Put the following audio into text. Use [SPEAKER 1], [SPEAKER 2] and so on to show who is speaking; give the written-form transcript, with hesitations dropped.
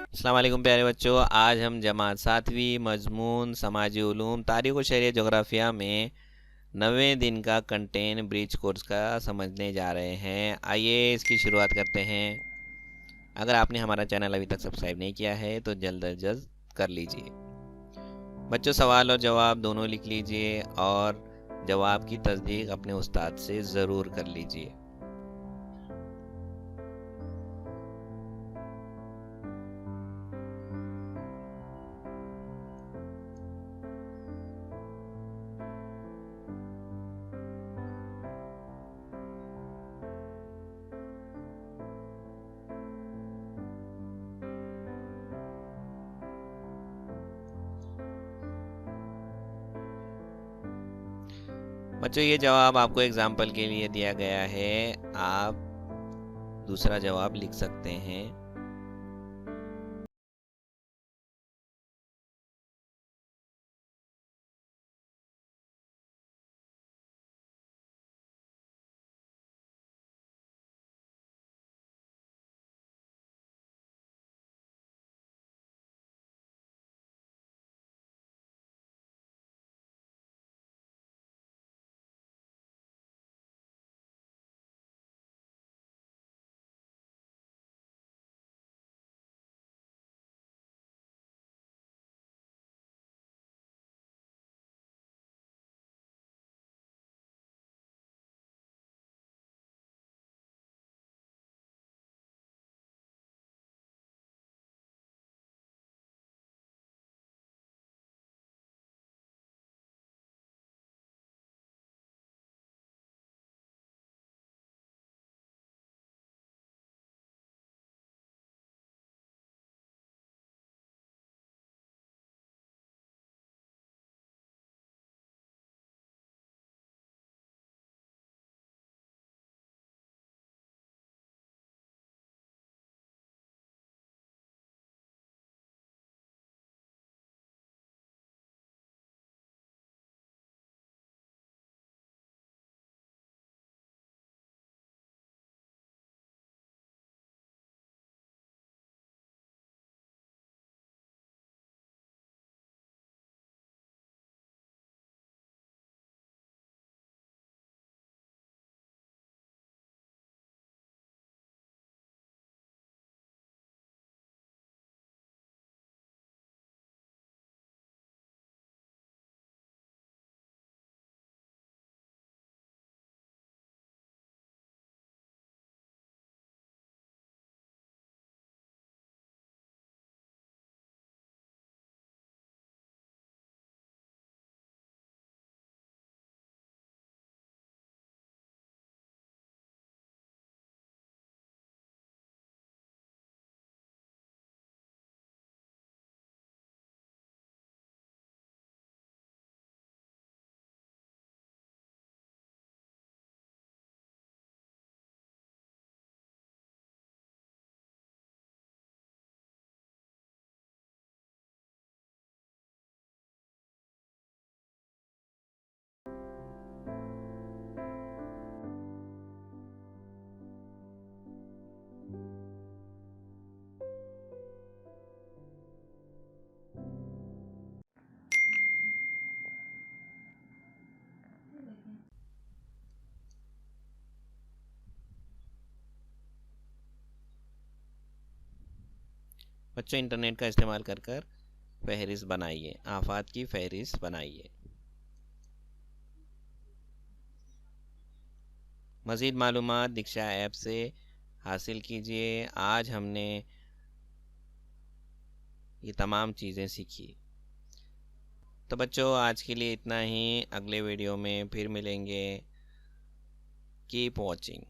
[SPEAKER 1] अस्सलाम वालेकुम प्यारे बच्चों, आज हम जमात सातवीं मजमून समाजी उलूम तारीख़ व शरियत जोग्राफिया में 90वें दिन का कंटेंट ब्रिज कोर्स का समझने जा रहे हैं। आइए इसकी शुरुआत करते हैं। अगर आपने हमारा चैनल अभी तक सब्सक्राइब नहीं किया है तो जल्द अज जल्द कर लीजिए। बच्चों, सवाल और जवाब दोनों लिख लीजिए और जवाब की तस्दीक अपने उस्ताद से ज़रूर कर लीजिए। बच्चों, ये जवाब आपको एग्जाम्पल के लिए दिया गया है, आप दूसरा जवाब लिख सकते हैं। बच्चों, इंटरनेट का इस्तेमाल कर कर फहरिस्त बनाइए, आफात की फहरिस्त बनाइए। मज़ीद मालूमात दीक्षा ऐप से हासिल कीजिए। आज हमने ये तमाम चीज़ें सीखी। तो बच्चों, आज के लिए इतना ही। अगले वीडियो में फिर मिलेंगे। Keep watching.